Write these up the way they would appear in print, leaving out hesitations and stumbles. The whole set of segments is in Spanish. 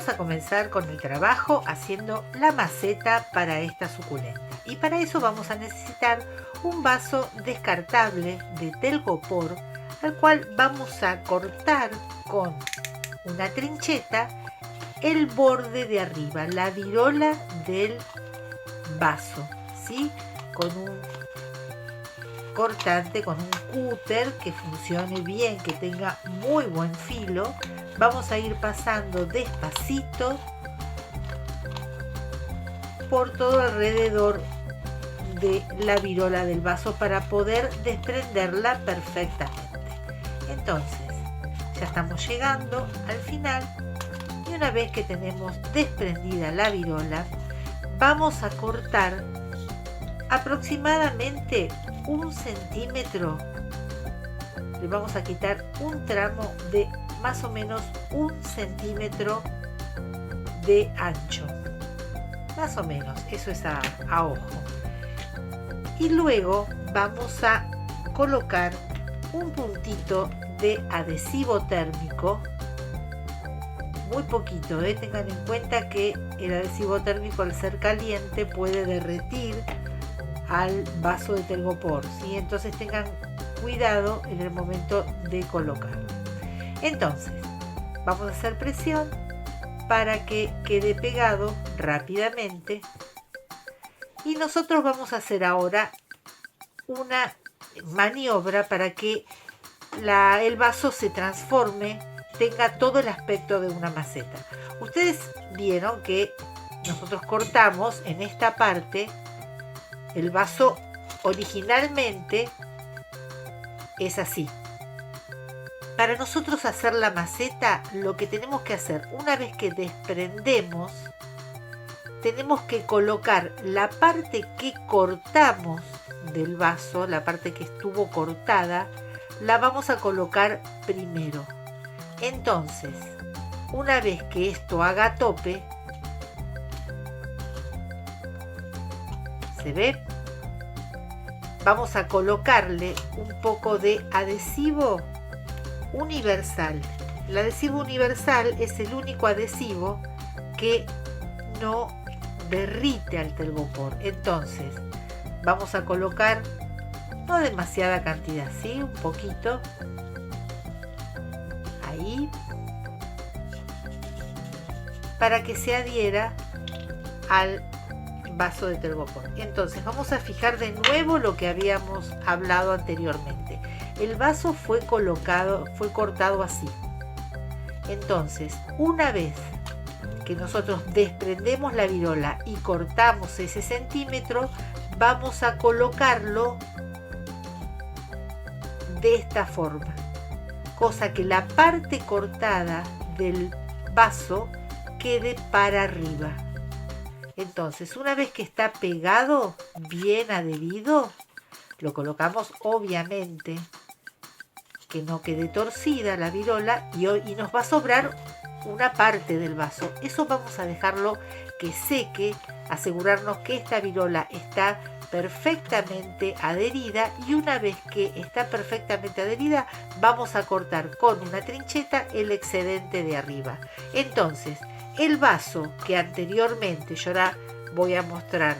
vamos a comenzar con el trabajo haciendo la maceta para esta suculenta. Y para eso vamos a necesitar un vaso descartable de telgopor, al cual vamos a cortar con una trincheta el borde de arriba, la virola del vaso, ¿sí? Con un cortante, con un cúter que funcione bien, que tenga muy buen filo. Vamos a ir pasando despacito por todo alrededor de la virola del vaso para poder desprenderla perfectamente. Entonces, ya estamos llegando al final y una vez que tenemos desprendida la virola, vamos a cortar aproximadamente 1 centímetro. Le vamos a quitar un tramo de más o menos 1 centímetro de ancho, más o menos, eso es a ojo. Y luego vamos a colocar un puntito de adhesivo térmico, muy poquito, tengan en cuenta que el adhesivo térmico al ser caliente puede derretir al vaso de telgopor, ¿sí? Entonces tengan cuidado en el momento de colocarlo. Entonces vamos a hacer presión para que quede pegado rápidamente y nosotros vamos a hacer ahora una maniobra para que el vaso se transforme, tenga todo el aspecto de una maceta. Ustedes vieron que nosotros cortamos en esta parte. El vaso originalmente es así. Para nosotros hacer la maceta, lo que tenemos que hacer, una vez que desprendemos, tenemos que colocar la parte que cortamos del vaso, la parte que estuvo cortada, la vamos a colocar primero. Entonces, una vez que esto haga tope, ¿se ve? Vamos a colocarle un poco de adhesivo universal. El adhesivo universal es el único adhesivo que no derrite al telgopor. Entonces, vamos a colocar no demasiada cantidad, ¿sí? Un poquito. Ahí. Para que se adhiera al vaso de telgopor. Entonces vamos a fijar de nuevo lo que habíamos hablado anteriormente. El vaso fue cortado así. Entonces, una vez que nosotros desprendemos la virola y cortamos ese centímetro, vamos a colocarlo de esta forma, cosa que la parte cortada del vaso quede para arriba. Entonces, una vez que está pegado, bien adherido, lo colocamos, obviamente que no quede torcida la virola, y nos va a sobrar una parte del vaso. Eso vamos a dejarlo que seque, asegurarnos que esta virola está perfectamente adherida, y una vez que está perfectamente adherida, vamos a cortar con una trincheta el excedente de arriba. Entonces, el vaso que anteriormente, yo ahora voy a mostrar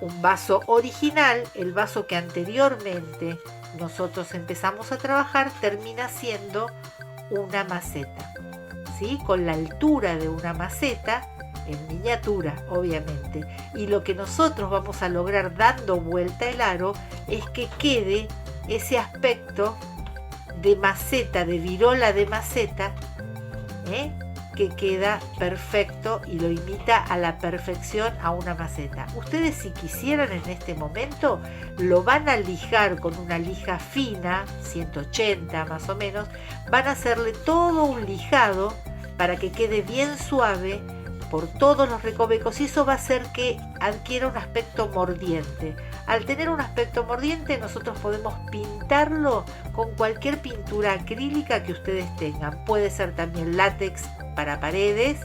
un vaso original, el vaso que anteriormente nosotros empezamos a trabajar, termina siendo una maceta, ¿sí? Con la altura de una maceta, en miniatura, obviamente. Y lo que nosotros vamos a lograr dando vuelta el aro es que quede ese aspecto de maceta, de virola de maceta, que queda perfecto y lo imita a la perfección a una maceta. Ustedes, si quisieran, en este momento lo van a lijar con una lija fina, 180 más o menos, van a hacerle todo un lijado para que quede bien suave por todos los recovecos, y eso va a hacer que adquiera un aspecto mordiente. Al tener un aspecto mordiente, nosotros podemos pintarlo con cualquier pintura acrílica que ustedes tengan. Puede ser también látex para paredes,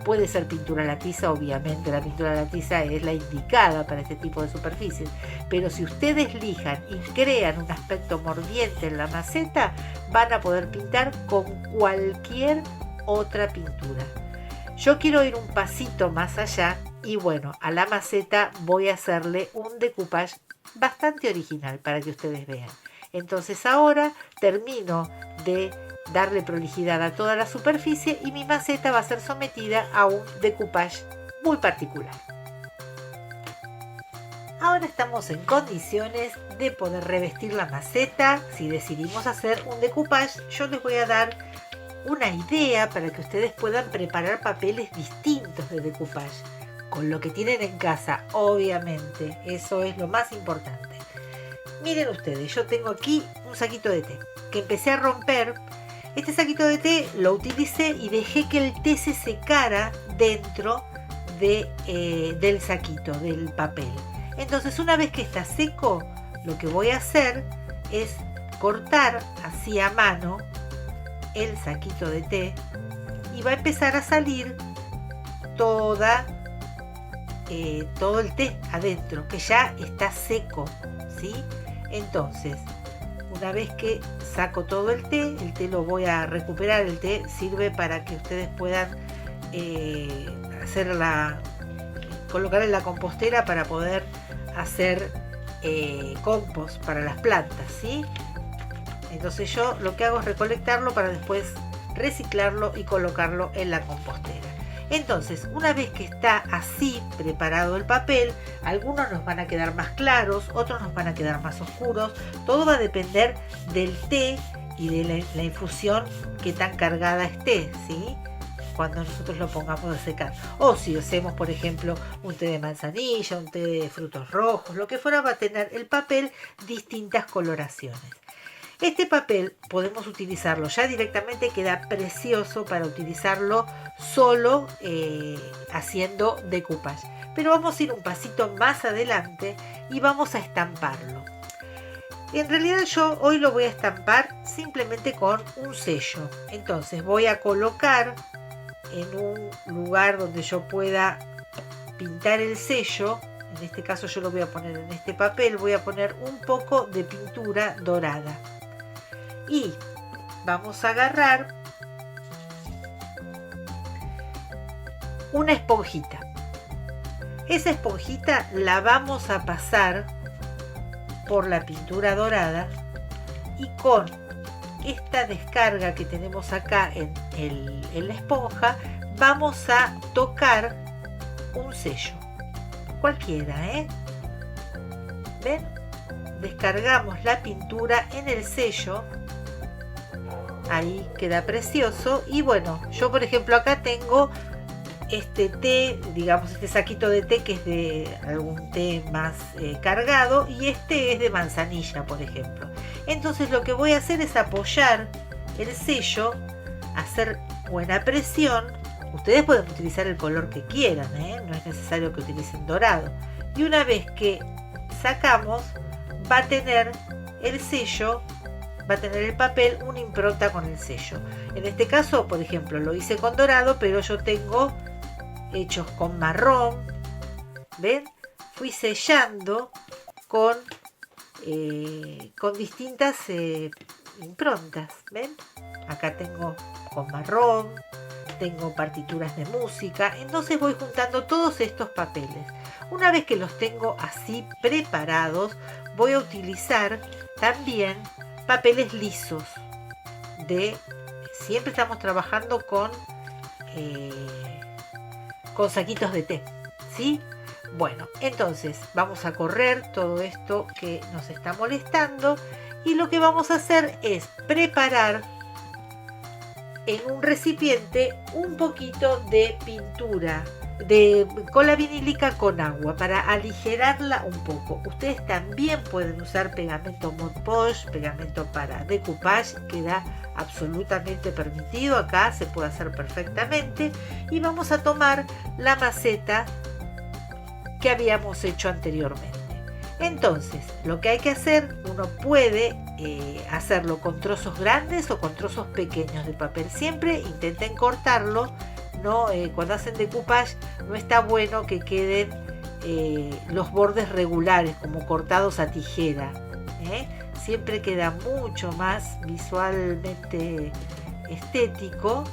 puede ser pintura a la tiza. Obviamente la pintura a la tiza es la indicada para este tipo de superficies, pero si ustedes lijan y crean un aspecto mordiente en la maceta, van a poder pintar con cualquier otra pintura. Yo quiero ir un pasito más allá y bueno, a la maceta voy a hacerle un decoupage bastante original para que ustedes vean. Entonces ahora termino de darle prolijidad a toda la superficie y mi maceta va a ser sometida a un decoupage muy particular. Ahora estamos en condiciones de poder revestir la maceta. Si decidimos hacer un decoupage, yo les voy a dar una idea para que ustedes puedan preparar papeles distintos de decoupage con lo que tienen en casa, obviamente. Eso es lo más importante. Miren ustedes, yo tengo aquí un saquito de té que empecé a romper. Este saquito de té lo utilicé y dejé que el té se secara dentro del saquito, del papel. Entonces, una vez que está seco, lo que voy a hacer es cortar así a mano el saquito de té y va a empezar a salir todo el té adentro, que ya está seco, ¿sí? Entonces, una vez que saco todo el té lo voy a recuperar. El té sirve para que ustedes puedan colocar en la compostera para poder hacer compost para las plantas, ¿sí? Entonces yo lo que hago es recolectarlo para después reciclarlo y colocarlo en la compostera. Entonces, una vez que está así preparado el papel, algunos nos van a quedar más claros, otros nos van a quedar más oscuros. Todo va a depender del té y de la infusión que tan cargada esté, ¿sí? Cuando nosotros lo pongamos a secar. O si hacemos, por ejemplo, un té de manzanilla, un té de frutos rojos, lo que fuera, va a tener el papel distintas coloraciones. Este papel podemos utilizarlo ya directamente, queda precioso para utilizarlo solo haciendo decoupage. Pero vamos a ir un pasito más adelante y vamos a estamparlo. En realidad yo hoy lo voy a estampar simplemente con un sello. Entonces voy a colocar en un lugar donde yo pueda pintar el sello. En este caso yo lo voy a poner en este papel, voy a poner un poco de pintura dorada. Y vamos a agarrar una esponjita. Esa esponjita la vamos a pasar por la pintura dorada y con esta descarga que tenemos acá en la esponja vamos a tocar un sello. Cualquiera, ¿Ven? Descargamos la pintura en el sello. Ahí queda precioso. Y bueno, yo por ejemplo acá tengo este té, digamos este saquito de té que es de algún té más cargado, y este es de manzanilla, por ejemplo. Entonces lo que voy a hacer es apoyar el sello, hacer buena presión. Ustedes pueden utilizar el color que quieran, no es necesario que utilicen dorado. Y una vez que sacamos, va a tener el sello, va a tener el papel una impronta con el sello. En este caso, por ejemplo, lo hice con dorado, pero yo tengo hechos con marrón. ¿Ven? Fui sellando con distintas improntas. ¿Ven? Acá tengo con marrón, tengo partituras de música. Entonces voy juntando todos estos papeles. Una vez que los tengo así preparados, voy a utilizar también papeles lisos. Siempre estamos trabajando con saquitos de té, ¿sí? Bueno, entonces vamos a correr todo esto que nos está molestando y lo que vamos a hacer es preparar en un recipiente un poquito de pintura de cola vinílica con agua para aligerarla un poco. Ustedes también pueden usar pegamento Mod Podge, pegamento para decoupage, queda absolutamente permitido. Acá se puede hacer perfectamente. Y vamos a tomar la maceta que habíamos hecho anteriormente. Entonces, lo que hay que hacer, uno puede hacerlo con trozos grandes o con trozos pequeños de papel. Siempre intenten cortarlo. No, cuando hacen decoupage no está bueno que queden los bordes regulares como cortados a tijera. Siempre queda mucho más visualmente estético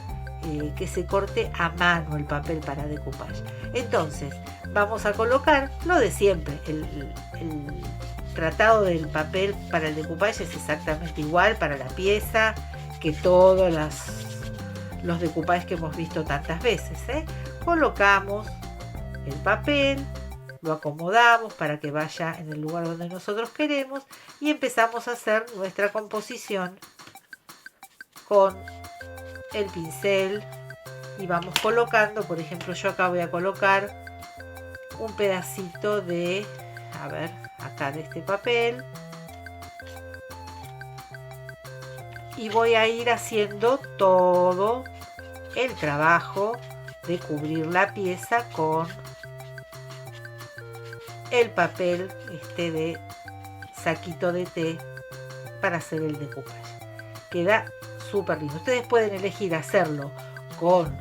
que se corte a mano el papel para decoupage. Entonces vamos a colocar lo de siempre. El tratado del papel para el decoupage es exactamente igual para la pieza que todos los decoupages que hemos visto tantas veces. Colocamos el papel, lo acomodamos para que vaya en el lugar donde nosotros queremos y empezamos a hacer nuestra composición con el pincel y vamos colocando. Por ejemplo, yo acá voy a colocar un pedacito de, a ver, acá de este papel, y voy a ir haciendo todo el trabajo de cubrir la pieza con el papel de saquito de té para hacer el decoupage. Queda súper lindo. Ustedes pueden elegir hacerlo con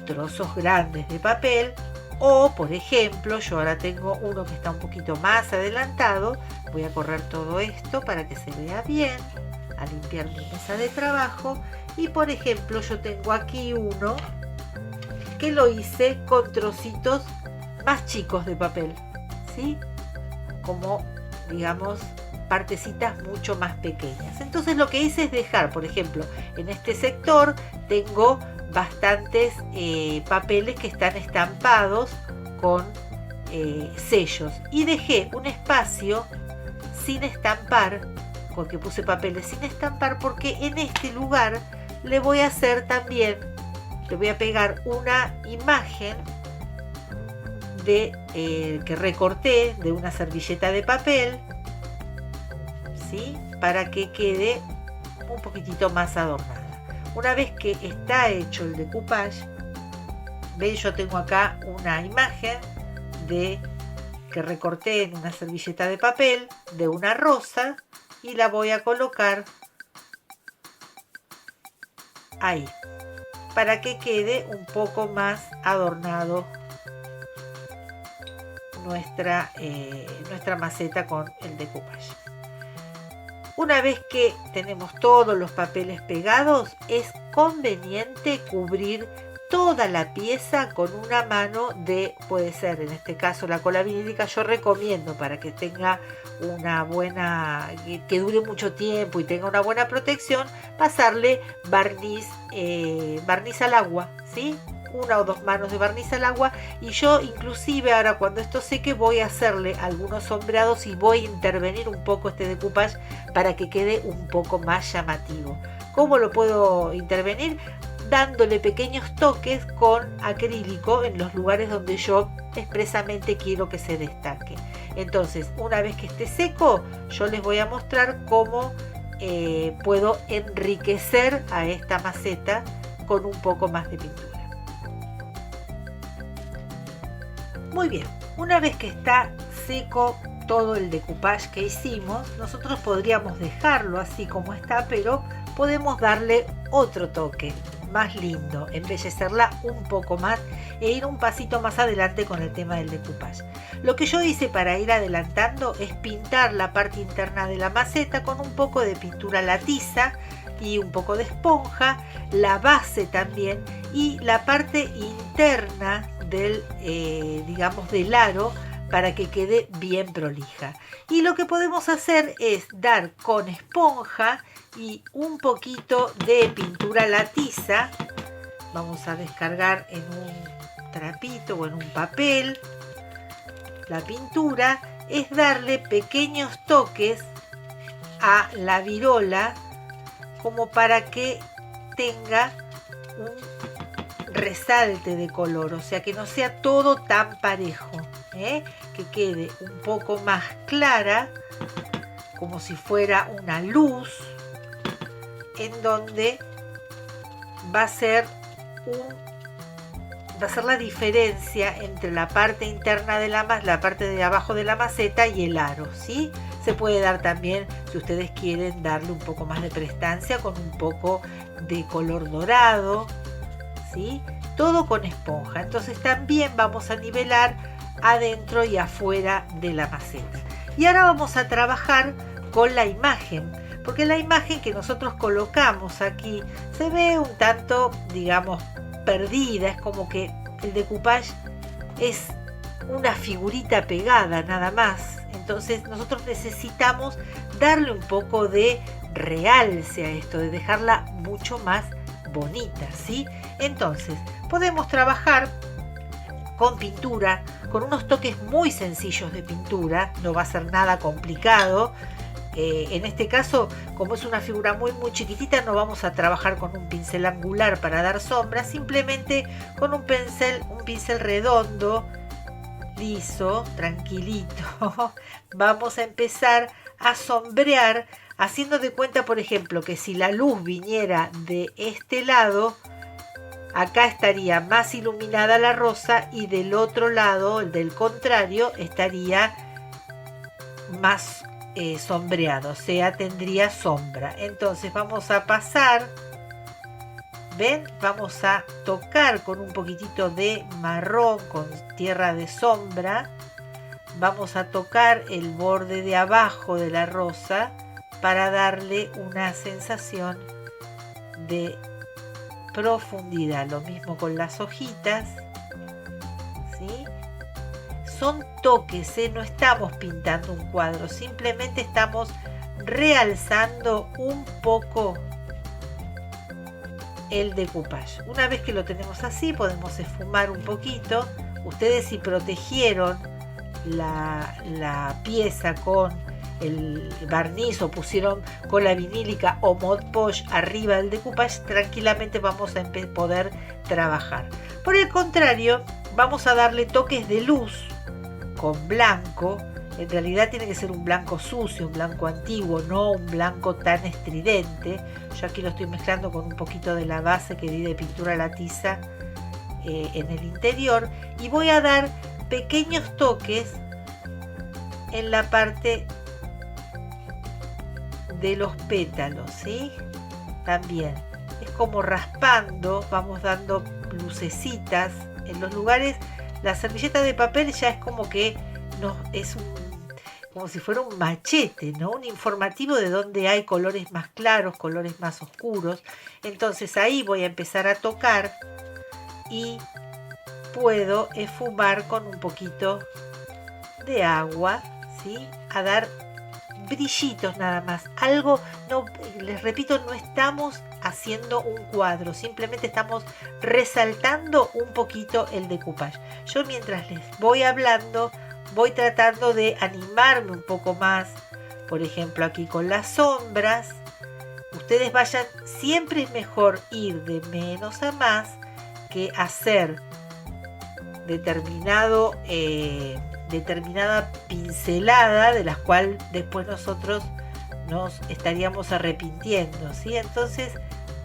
trozos grandes de papel o, por ejemplo, yo ahora tengo uno que está un poquito más adelantado. Voy a correr todo esto para que se vea bien, a limpiar mi mesa de trabajo, y por ejemplo yo tengo aquí uno que lo hice con trocitos más chicos de papel, ¿sí? Como, digamos, partecitas mucho más pequeñas. Entonces lo que hice es dejar, por ejemplo, en este sector tengo bastantes papeles que están estampados con sellos, y dejé un espacio sin estampar, porque puse papeles sin estampar, porque en este lugar le voy a hacer también, le voy a pegar una imagen de que recorté de una servilleta de papel, ¿sí? Para que quede un poquitito más adornada. Una vez que está hecho el decoupage, ven, yo tengo acá una imagen de que recorté en una servilleta de papel de una rosa, y la voy a colocar ahí para que quede un poco más adornado nuestra maceta con el decoupage. Una vez que tenemos todos los papeles pegados, es conveniente cubrir toda la pieza con una mano de, puede ser en este caso la cola vinílica. Yo recomiendo, para que tenga una buena, que dure mucho tiempo y tenga una buena protección, pasarle barniz al agua, ¿sí? Una o dos manos de barniz al agua. Y yo inclusive ahora, cuando esto seque, voy a hacerle algunos sombreados y voy a intervenir un poco este decoupage para que quede un poco más llamativo. ¿Cómo lo puedo intervenir? Dándole pequeños toques con acrílico en los lugares donde yo expresamente quiero que se destaque. Entonces, una vez que esté seco, yo les voy a mostrar cómo puedo enriquecer a esta maceta con un poco más de pintura. Muy bien, una vez que está seco todo el decoupage que hicimos, nosotros podríamos dejarlo así como está, pero podemos darle otro toque más lindo, embellecerla un poco más e ir un pasito más adelante con el tema del decoupage. Lo que yo hice para ir adelantando es pintar la parte interna de la maceta con un poco de pintura latiza y un poco de esponja, la base también, y la parte interna del, digamos, del aro, para que quede bien prolija. Y lo que podemos hacer es dar con esponja y un poquito de pintura latiza. Vamos a descargar en un trapito o en un papel la pintura. Es darle pequeños toques a la virola, como para que tenga un resalte de color, o sea, que no sea todo tan parejo, que quede un poco más clara, como si fuera una luz, en donde va a ser la diferencia entre la parte interna de la parte de abajo de la maceta y el aro, ¿sí? Se puede dar también, si ustedes quieren, darle un poco más de prestancia con un poco de color dorado, ¿sí? Todo con esponja. Entonces también vamos a nivelar adentro y afuera de la maceta. Y ahora vamos a trabajar con la imagen, porque la imagen que nosotros colocamos aquí se ve un tanto, digamos, perdida, es como que el decoupage es una figurita pegada nada más. Entonces nosotros necesitamos darle un poco de realce a esto, de dejarla mucho más bonita, ¿sí? Entonces podemos trabajar con pintura, con unos toques muy sencillos de pintura, no va a ser nada complicado. En este caso, como es una figura muy chiquitita, no vamos a trabajar con un pincel angular para dar sombra, simplemente con un pincel redondo, liso, tranquilito. Vamos a empezar a sombrear, haciendo de cuenta, por ejemplo, que si la luz viniera de este lado, acá estaría más iluminada la rosa y del otro lado, el del contrario, estaría más sombreado, o sea, tendría sombra. Entonces vamos a pasar, ¿ven? Vamos a tocar con un poquitito de marrón, con tierra de sombra. Vamos a tocar el borde de abajo de la rosa para darle una sensación de profundidad. Lo mismo con las hojitas, ¿sí? Son toques, no estamos pintando un cuadro, simplemente estamos realzando un poco el decoupage. Una vez que lo tenemos así, podemos esfumar un poquito. Ustedes, si protegieron la pieza con el barniz o pusieron cola vinílica o Mod Podge arriba del decoupage, tranquilamente vamos a poder trabajar. Por el contrario, vamos a darle toques de luz con blanco. En realidad tiene que ser un blanco sucio, un blanco antiguo, no un blanco tan estridente. Yo aquí lo estoy mezclando con un poquito de la base que di de pintura a la tiza en el interior, y voy a dar pequeños toques en la parte de los pétalos, ¿sí? También es como raspando, vamos dando lucecitas en los lugares. La servilleta de papel ya es como que es como si fuera un machete, ¿no? Un informativo de dónde hay colores más claros, colores más oscuros. Entonces ahí voy a empezar a tocar y puedo esfumar con un poquito de agua, ¿sí? A dar brillitos nada más. Algo, no, les repito, no estamos haciendo un cuadro, simplemente estamos resaltando un poquito el decoupage. Yo, mientras les voy hablando, voy tratando de animarme un poco más. Por ejemplo, aquí con las sombras, ustedes vayan, siempre es mejor ir de menos a más que hacer determinada pincelada de las cuales después nosotros nos estaríamos arrepintiendo, ¿sí? Entonces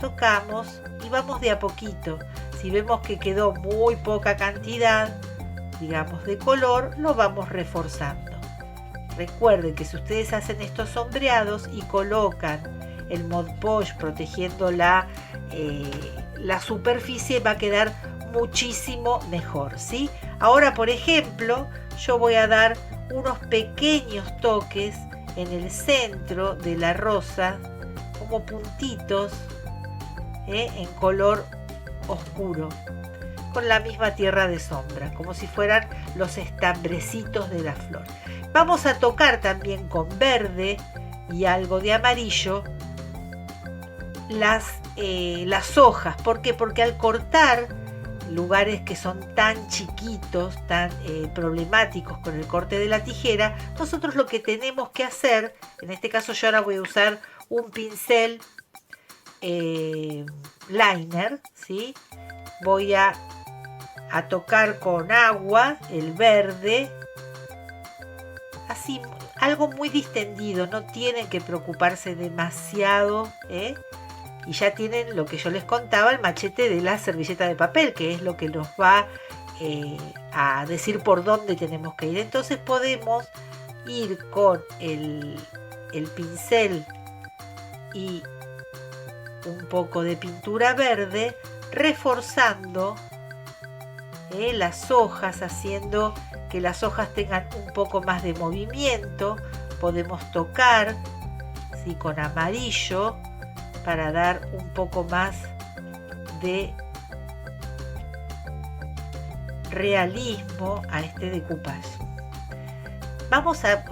tocamos y vamos de a poquito. Si vemos que quedó muy poca cantidad, digamos, de color, lo vamos reforzando. Recuerden que si ustedes hacen estos sombreados y colocan el Mod Podge protegiendo la superficie, va a quedar muchísimo mejor, ¿sí? Ahora, por ejemplo, yo voy a dar unos pequeños toques en el centro de la rosa, como puntitos, en color oscuro, con la misma tierra de sombra, como si fueran los estambrecitos de la flor. Vamos a tocar también con verde y algo de amarillo las hojas. ¿Por qué? Porque al cortar lugares que son tan chiquitos, tan problemáticos con el corte de la tijera, nosotros lo que tenemos que hacer, en este caso yo ahora voy a usar un pincel liner, ¿sí? Voy a tocar con agua el verde, así, algo muy distendido, no tienen que preocuparse demasiado, y ya tienen lo que yo les contaba, el machete de la servilleta de papel, que es lo que nos va a decir por dónde tenemos que ir. Entonces podemos ir con el pincel y un poco de pintura verde, reforzando las hojas, haciendo que las hojas tengan un poco más de movimiento. Podemos tocar, ¿sí?, con amarillo para dar un poco más de realismo a este decoupage. Vamos a,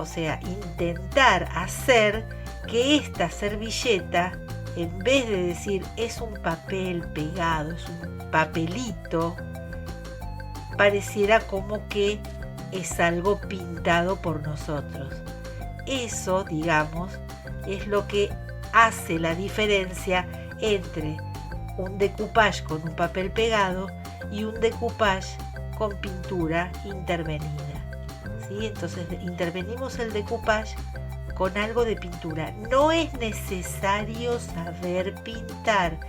intentar hacer que esta servilleta, en vez de decir es un papel pegado, es un papelito, pareciera como que es algo pintado por nosotros. Eso, digamos, es lo que hace la diferencia entre un decoupage con un papel pegado y un decoupage con pintura intervenida. ¿Sí? Entonces intervenimos el decoupage con algo de pintura. No es necesario saber pintar.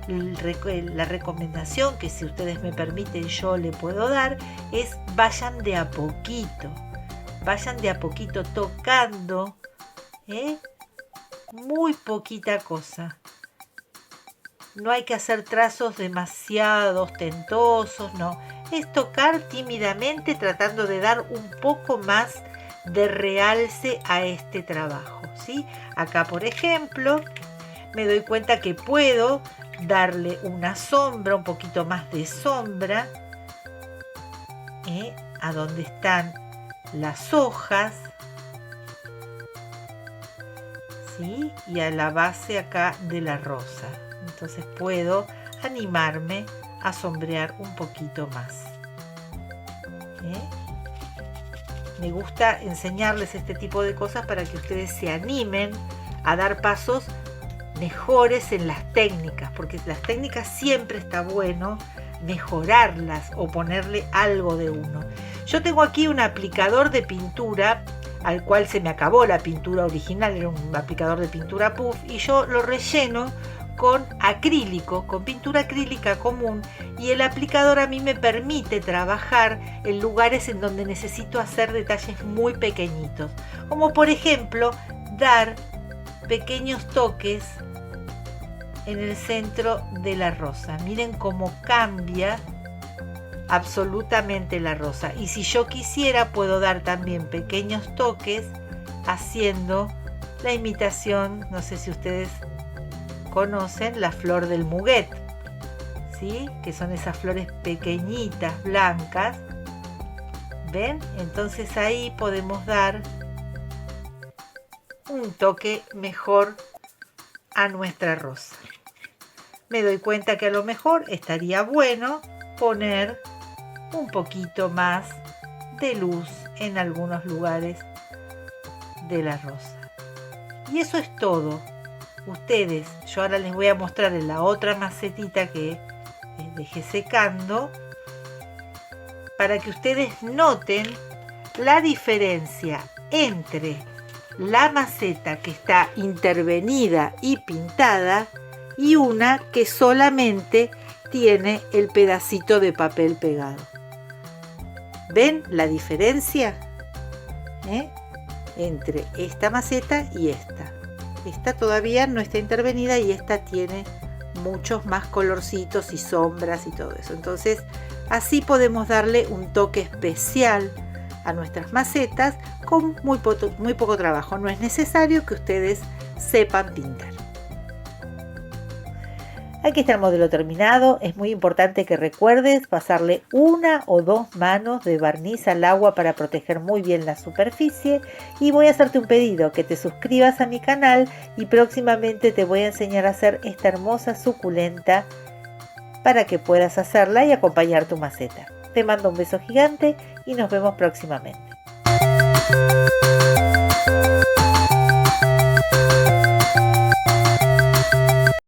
La recomendación que, si ustedes me permiten, yo le puedo dar es vayan de a poquito tocando, muy poquita cosa. No hay que hacer trazos demasiado ostentosos, no. Es tocar tímidamente tratando de dar un poco más de realce a este trabajo, ¿sí? Acá, por ejemplo, me doy cuenta que puedo darle una sombra, un poquito más de sombra, a donde están las hojas, ¿sí? Y a la base acá de la rosa. Entonces puedo animarme a sombrear un poquito más. Me gusta enseñarles este tipo de cosas para que ustedes se animen a dar pasos mejores en las técnicas, porque las técnicas siempre está bueno mejorarlas o ponerle algo de uno. Yo tengo aquí un aplicador de pintura al cual se me acabó la pintura original, era un aplicador de pintura puff, y yo lo relleno con acrílico, con pintura acrílica común, y el aplicador a mí me permite trabajar en lugares en donde necesito hacer detalles muy pequeñitos, como por ejemplo dar pequeños toques en el centro de la rosa. Miren cómo cambia absolutamente la rosa, y si yo quisiera puedo dar también pequeños toques haciendo la imitación, no sé si ustedes conocen la flor del muguet, ¿sí? Que son esas flores pequeñitas, blancas. ¿Ven? Entonces ahí podemos dar un toque mejor a nuestra rosa. Me doy cuenta que a lo mejor estaría bueno poner un poquito más de luz en algunos lugares de la rosa. Y eso es todo. Ustedes, yo ahora les voy a mostrar en la otra macetita que dejé secando, para que ustedes noten la diferencia entre la maceta que está intervenida y pintada y una que solamente tiene el pedacito de papel pegado. ¿Ven la diferencia? Entre esta maceta y esta. Esta todavía no está intervenida y esta tiene muchos más colorcitos y sombras y todo eso. Entonces, así podemos darle un toque especial a nuestras macetas con muy poco trabajo. No es necesario que ustedes sepan pintar. Aquí está el modelo terminado. Es muy importante que recuerdes pasarle 1 o 2 manos de barniz al agua para proteger muy bien la superficie. Y voy a hacerte un pedido, que te suscribas a mi canal y próximamente te voy a enseñar a hacer esta hermosa suculenta para que puedas hacerla y acompañar tu maceta. Te mando un beso gigante y nos vemos próximamente.